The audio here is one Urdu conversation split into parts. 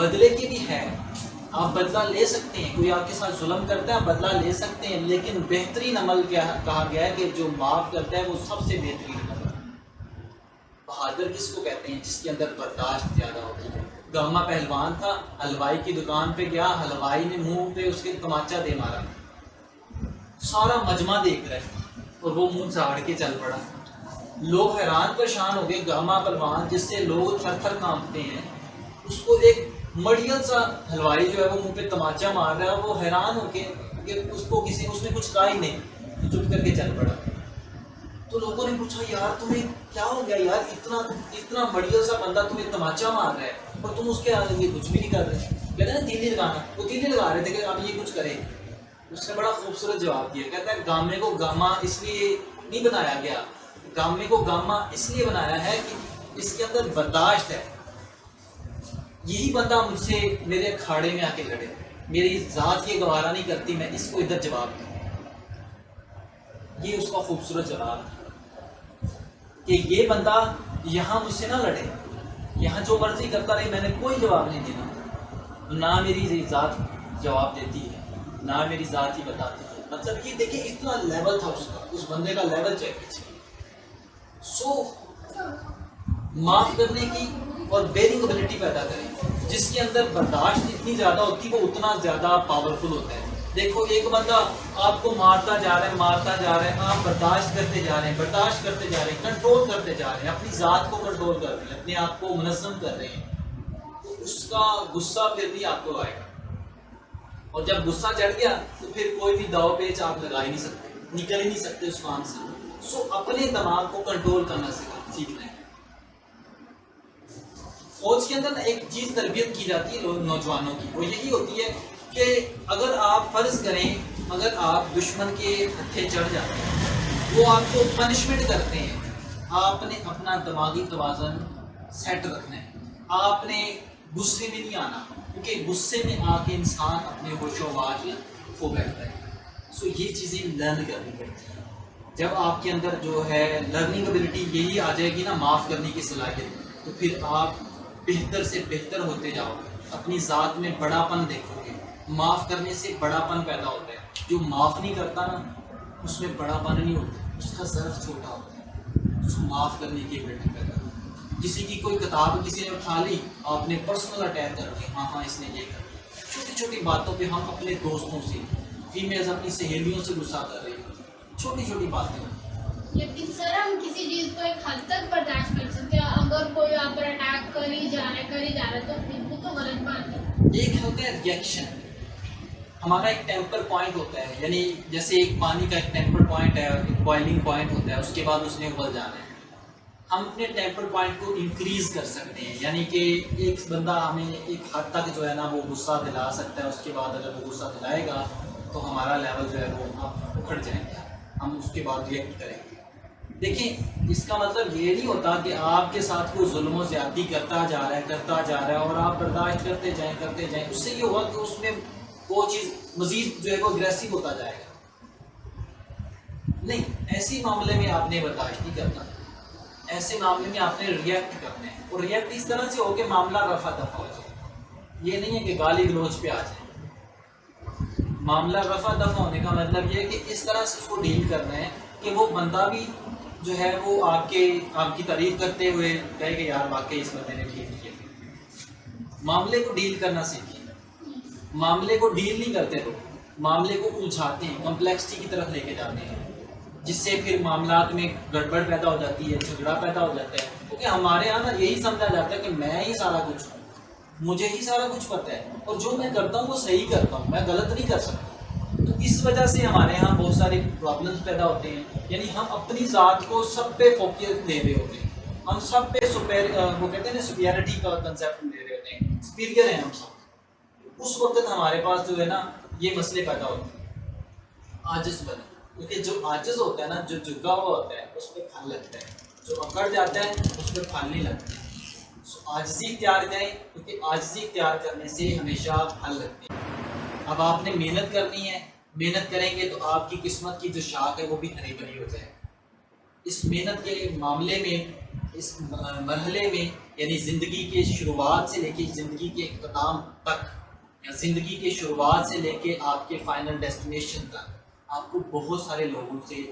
بدلے کی بھی ہے، آپ بدلہ لے سکتے ہیں، کوئی آپ کے ساتھ ظلم کرتا ہے بدلہ لے سکتے ہیں، لیکن بہترین عمل کیا کہا گیا ہے کہ جو معاف کرتا ہے وہ سب سے بہترین عمل ہے۔ بہادر کس کو کہتے ہیں؟ جس کے اندر برداشت زیادہ ہوتی ہے۔ گاما پہلوان تھا، حلوائی کی دکان پہ گیا، حلوائی نے منہ پہ اس کے تماچا دے مارا، سارا مجمع دیکھ رہا ہے اور وہ منہ جھاڑ کے چل پڑا۔ لوگ حیران پریشان ہو گئے، گاما پہلوان جس سے لوگ تھر تھر کانپتے ہیں، اس کو ایک مڑیل سا حلوائی جو ہے وہ منہ پہ تماچا مار رہا ہے، وہ حیران ہو کے کہ اس نے کچھ کہا ہی نہیں، چپ کر کے چل پڑا۔ تو لوگوں نے پوچھا یار تمہیں کیا ہو گیا یار، اتنا مڑیل سا بندہ تمہیں تماچا مار رہا ہے اور تم اس کے آگے کچھ بھی نہیں کر رہے۔ کہتے ہیں نا تیلی لگانا، وہ تیلی لگا رہے تھے کہ اب یہ کچھ کرے۔ اس نے بڑا خوبصورت جواب دیا، کہتا ہے گامے کو گاما اس لیے نہیں بنایا گیا، گامے کو گاما اس لیے بنایا ہے کہ اس کے اندر برداشت ہے۔ یہی بندہ مجھ سے میرے اکھاڑے میں آ کے لڑے، میری ذات یہ گوارا نہیں کرتی میں اس کو ادھر جواب دوں۔ یہ اس کا خوبصورت جواب ہے کہ یہ بندہ یہاں مجھ سے نہ لڑے، یہاں جو مرضی کرتا رہے، میں نے کوئی جواب نہیں دینا، نہ میری ذات جواب دیتی ہے نہ میری ذات ہی بتاتی ہے۔ مطلب یہ دیکھیں اتنا لیول تھا اس کا، اس بندے کا لیول چیک کیجیے۔ معاف کرنے کی اور بیئرنگ ایبلٹی پیدا کریں، جس کے اندر برداشت اتنی زیادہ ہوتی ہے وہ اتنا زیادہ پاورفل ہوتا ہے۔ دیکھو ایک بندہ آپ کو مارتا جا رہا ہے، آپ برداشت کرتے جا رہے ہیں، کنٹرول کرتے جا رہے ہیں، اپنی ذات کو کنٹرول کر رہے ہیں، اپنے آپ کو منظم کر رہے ہیں، تو اس کا غصہ پھر بھی آپ کو آئے گا، اور جب غصہ چڑھ گیا تو پھر کوئی بھی داؤ پیچ آپ لگا ہی نہیں سکتے، نکل ہی نہیں سکتے اس کام سے۔ اپنے دماغ کو کنٹرول کرنا سیکھنا ہے۔ فوج کے اندر ایک چیز تربیت کی جاتی ہے نوجوانوں کی، وہ یہی ہوتی ہے کہ اگر آپ فرض کریں، اگر آپ دشمن کے ہتھے چڑھ جاتے ہیں، وہ آپ کو پنشمنٹ کرتے ہیں، آپ نے اپنا دماغی توازن سیٹ رکھنا ہے، آپ نے غصے میں نہیں آنا، کیونکہ غصے میں آ کے انسان اپنے ہوش و حواس کھو بیٹھتا ہے۔ یہ چیزیں لرن کرنی پڑتی ہیں۔ جب آپ کے اندر جو ہے لرننگ ایبلٹی یہی آ جائے گی نا، معاف کرنے کی صلاحیت، تو پھر آپ بہتر سے بہتر ہوتے جاؤ گے، اپنی ذات میں بڑا پن دیکھو گے۔ معاف کرنے سے بڑا پن پیدا ہوتا ہے، جو معاف نہیں کرتا نا اس میں بڑا پن نہیں ہوتا، اس کا ظرف چھوٹا ہوتا ہے، اس کو معاف کرنے کی ایبلٹی پیدا ہوتی ہے۔ کسی کی کوئی کتاب کسی نے اٹھا لی، آپ نے پرسنل اٹیک کر کے ہاں اس نے یہ کر، چھوٹی چھوٹی باتوں پہ ہم اپنے دوستوں سے، فیمیلز اپنی سہیلیوں سے غصہ کر رہے ہیں، چھوٹی چھوٹی باتیں۔ لیکن سر ہم کسی چیز کو ایک حد تک برداشت کر سکتے ہیں، اگر کوئی آپ پر اٹیک کر ہی جا رہا ہے تو پھر وہ تو غلط بات ہے۔ ایک ہوتا ہے ریئیکشن، ہمارا ایک ٹیمپر پوائنٹ ہوتا ہے، یعنی جیسے ایک پانی کا ایک ٹیمپر پوائنٹ ہے، ایک بوائلنگ پوائنٹ ہوتا ہے، اس کے بعد اس نے ابل جانا ہے۔ ہم اپنے ٹیمپر پوائنٹ کو انکریز کر سکتے ہیں، یعنی کہ ایک بندہ ہمیں ایک حد تک جو ہے نا وہ غصہ دلا سکتا ہے، اس کے بعد اگر وہ غصہ دلائے گا تو ہمارا لیول جو ہے وہ اکھڑ جائیں گے، ہم اس کے بعد ریئیکٹ کریں گے۔ دیکھیں اس کا مطلب یہ نہیں ہوتا کہ آپ کے ساتھ کوئی ظلم و زیادتی کرتا جا رہا ہے اور آپ برداشت کرتے جائیں، اس سے یہ ہوگا کہ اس میں وہ چیز مزید جو ہے وہ اگریسو ہوتا جائے گا۔ نہیں، ایسی معاملے میں آپ نے برداشت نہیں کرنا، ایسے معاملے میں آپ نے ریئیکٹ کرنا ہے، اور ریئیکٹ اس طرح سے ہو کہ معاملہ رفع دفع ہو جائے۔ یہ نہیں ہے کہ گالی گلوچ پہ آ جائے۔ معاملہ رفع دفع ہونے کا مطلب یہ ہے کہ اس طرح سے اس کو ڈیل کرنا ہے کہ وہ بندہ بھی جو ہے وہ آپ کی تعریف کرتے ہوئے کہے کہ یار واقعی اس بندے نے ٹھیک کیا۔ معاملے کو ڈیل کرنا سیکھیں۔ معاملے کو ڈیل نہیں کرتے لوگ، معاملے کو الجھاتے ہیں، کمپلیکسٹی کی طرف لے کے جاتے ہیں، جس سے پھر معاملات میں گڑبڑ پیدا ہو جاتی ہے، جھگڑا پیدا ہو جاتا ہے۔ کیونکہ ہمارے یہاں نا یہی سمجھا جاتا ہے کہ میں ہی سارا کچھ ہوں، مجھے ہی سارا کچھ پتہ ہے، اور جو میں کرتا ہوں وہ صحیح کرتا ہوں، میں غلط نہیں کر سکتا۔ تو اس وجہ سے ہمارے یہاں بہت سارے پرابلمس پیدا ہوتے ہیں، یعنی ہم اپنی ذات کو سب پہ فوقیت دے رہے ہوتے ہیں، ہم سب پہ وہ کہتے ہیں نا سپیریٹی کا کنسیپٹ دے رہے ہوتے ہیں، سپیریئر ہیں ہم سب۔ اس وقت ہمارے پاس جو ہے نا یہ مسئلے پیدا ہوتے ہیں، عاجز بنے، کیونکہ جو عاجز ہوتا ہے نا، جو جھکا ہوا ہوتا ہے اس پہ پھل لگتا ہے، جو اکڑ جاتا ہے اس پہ پھل نہیں لگتا۔ عاجزی اختیار کریں، کیونکہ عاجزی اختیار کرنے سے ہمیشہ پھل لگتے ہیں۔ اب آپ نے محنت کرنی ہے، محنت کریں گے تو آپ کی قسمت کی جو شاخ ہے وہ بھی ہری بھری ہو جائے۔ اس محنت کے معاملے میں، اس مرحلے میں یعنی زندگی کے شروعات سے لے کے زندگی کے اختتام تک، یا زندگی کے شروعات سے لے کے آپ کے فائنل ڈیسٹینیشن تک آپ کو بہت سارے لوگوں سے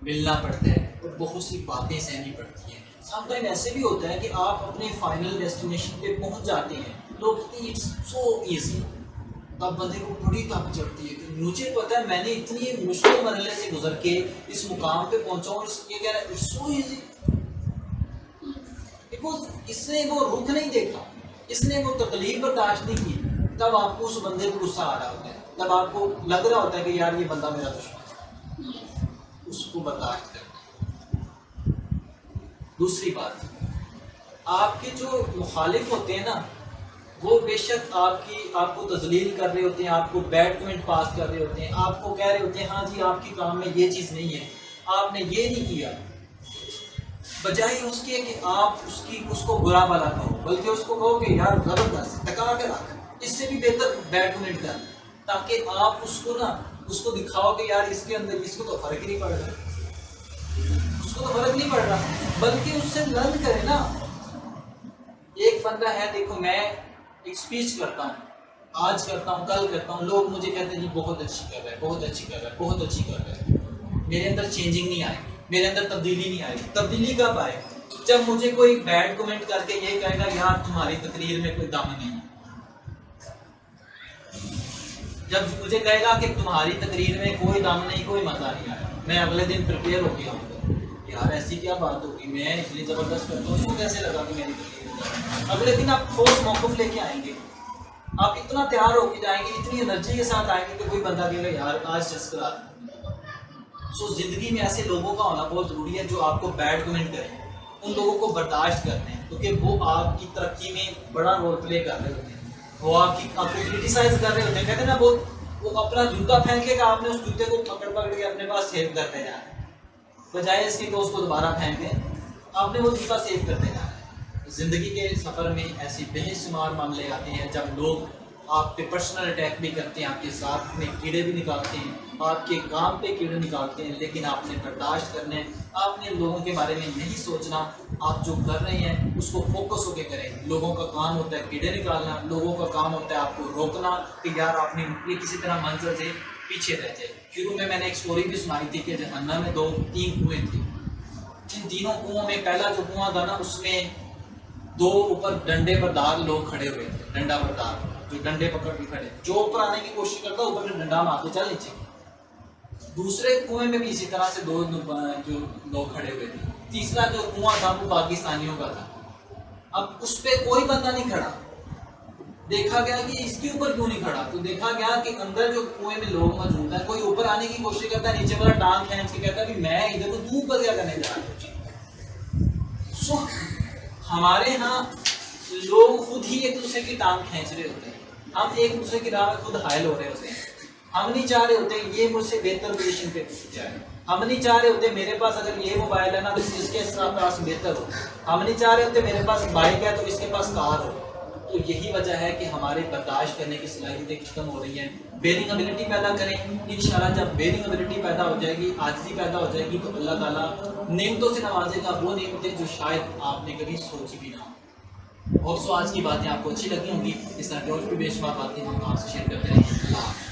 ملنا پڑتا ہے اور بہت سی باتیں سہنی پڑتی ہیں. سم ٹائم ایسے بھی ہوتا ہے کہ آپ اپنے فائنل ڈیسٹینیشن پہ پہنچ جاتے ہیں، لوگ کہتے ہیں اٹس سو ایزی، تب بندے کو بڑی تب چڑھتی ہے کہ مجھے پتہ ہے میں نے اتنی مشکل مرحلے سے گزر کے اس مقام پہ پہنچا ہوں، یہ کہہ رہا ہے اٹس سو ایزی. بیکاز اس نے وہ رخ نہیں دیکھا، اس نے وہ تکلیف برداشت نہیں کی، تب آپ کو اس بندے کو غصہ آ رہا ہوتا ہے، تب آپ کو لگ رہا ہوتا ہے کہ یار یہ بندہ میرا دشمن ہے، اس کو برداشت کرنا. دوسری بات، آپ کے جو مخالف ہوتے ہیں نا، وہ بے شک آپ کو تذلیل کر رہے ہوتے ہیں، آپ کو بیڈ کمنٹ پاس کر رہے ہوتے ہیں، آپ کو کہہ رہے ہوتے ہیں ہاں جی آپ کے کام میں یہ چیز نہیں ہے، آپ نے یہ نہیں کیا، بجائے اس کے کہ آپ اس کو برا بھلا کہو، بلکہ اس کو کہو کہ یار زبردست ٹکا کے رکھ، اس سے بھی بہتر بیڈ کمنٹ کر، تاکہ آپ اس کو دکھاؤ کہ یار اس کے اندر اس کو تو فرق ہی نہیں پڑ رہا، اس کو تو فرق نہیں پڑ رہا، بلکہ اس سے لرن کرے نا. ایک بندہ ہے، دیکھو میں ایک اسپیچ کرتا ہوں، آج کرتا ہوں، کل کرتا ہوں، لوگ مجھے کہتے ہیں جی بہت اچھی کر رہا ہے، بہت اچھی کر رہا ہے، بہت اچھی کر رہا ہے. میرے اندر چینجنگ نہیں آئے، میرے اندر تبدیلی نہیں آئی. تبدیلی کب آئے؟ جب مجھے کوئی بیڈ کمنٹ کر کے یہ کہے گا یار تمہاری تقریر میں کوئی دم نہیں ہے، جب مجھے کہے گا کہ تمہاری تقریر میں کوئی دم نہیں، کوئی مزہ نہیں آیا، میں اگلے دن پریپیئر ہو گیا ہوں یار ایسی کیا بات ہوگی، میں اتنی زبردست کرتا ہوں، اس کو کیسے لگا کہ میری تقریر میں، اگلے دن آپ ٹھوس موقف لے کے آئیں گے، آپ اتنا تیار ہو کے جائیں گے، اتنی انرجی کے ساتھ آئیں گے کہ کوئی بندہ کہے گا یار آج چسکر آ. سو زندگی میں ایسے لوگوں کا ہونا بہت ضروری ہے جو آپ کو بیڈ کمنٹ کریں، ان لوگوں کو برداشت کرتے ہیں، کیونکہ وہ آپ کی ترقی میں بڑا رول پلے کر رہے ہوتے ہیں، وہ آپ کو کرٹیسائز کر رہے ہوتے ہیں. کہتے ہیں نا وہ اپنا جوتا پھینکے گا، آپ نے اس جوتے کو پکڑ کے اپنے پاس سیو کرتے جانا ہے، بجائے اس کی کہ اس کو دوبارہ پھینکیں، آپ نے وہ جوتا سیو کرتے جانا ہے. زندگی کے سفر میں ایسی بے شمار معاملے آتے ہیں جب لوگ آپ پہ پرسنل اٹیک بھی کرتے ہیں، آپ کے ساتھ میں کیڑے بھی نکالتے ہیں، آپ کے کام پہ کیڑے نکالتے ہیں، لیکن آپ نے برداشت کرنا ہے، آپ نے لوگوں کے بارے میں نہیں سوچنا، آپ جو کر رہے ہیں اس کو فوکس ہو کے کریں. لوگوں کا کام ہوتا ہے کیڑے نکالنا، لوگوں کا کام ہوتا ہے آپ کو روکنا کہ یار آپ نے یہ کسی طرح منزل سے پیچھے رہ جائے. شروع میں نے ایک سٹوری بھی سنائی تھی کہ جہنم میں 3 کنویں تھے، ان تینوں کنووں میں پہلا جو کنواں تھا نا، اس میں 2 اوپر ڈنڈے بردار لوگ کھڑے ہوئے تھے، ڈنڈا بردار جو ڈنڈے پکڑ کے کھڑے، جو اوپر آنے کی کوشش کرتا اوپر میں ڈنڈا مار کے چل نیچے. دوسرے کنویں میں بھی اسی طرح سے 2 جو لوگ کھڑے ہوئے تھے. تیسرا جو کنواں تھا وہ پاکستانیوں کا تھا. اب اس پہ کوئی بندہ نہیں کھڑا، دیکھا گیا کہ اس کے اوپر کیوں نہیں کھڑا، تو دیکھا گیا کہ اندر جو کنویں میں لوگ موجود ہیں، کوئی اوپر آنے کی کوشش کرتا ہے، نیچے والا ٹانگ کھینچ کے کہتا ہے کہ میں ادھر کو تو اوپر کیا کرنے جا رہا ہوں. سو ہمارے ہاں لوگ خود ہی ایک دوسرے کی ٹانگ کھینچ رہے ہوتے ہیں، ہم ایک دوسرے کی راہ میں خود حائل ہو رہے ہوتے ہیں. ہم نہیں چاہ رہے ہوتے یہ مجھ سے بہتر پوزیشن پہ جائے، ہم نہیں چاہ رہے ہوتے میرے پاس اگر یہ موبائل ہے نا تو اس کے پاس بہتر ہو، ہم نہیں چاہ رہے ہوتے میرے پاس بائک ہے تو اس کے پاس کار ہو. تو یہی وجہ ہے کہ ہمارے برداشت کرنے کی صلاحیتیں ختم ہو رہی ہیں. بیئرنگ ابیلٹی پیدا کریں، انشاءاللہ جب بیئرنگ ابیلٹی پیدا ہو جائے گی، عاجزی پیدا ہو جائے گی، تو اللہ تعالیٰ نعمتوں سے نوازے گا، وہ نعمتیں جو شاید آپ نے کبھی سوچی بھی نہ ہو. اور سو آج کی باتیں آپ کو اچھی لگی ہوں گی، اس طرح کے اور بھی بے شمار باتیں ہم آپ سے شیئر کرتے رہیں گے.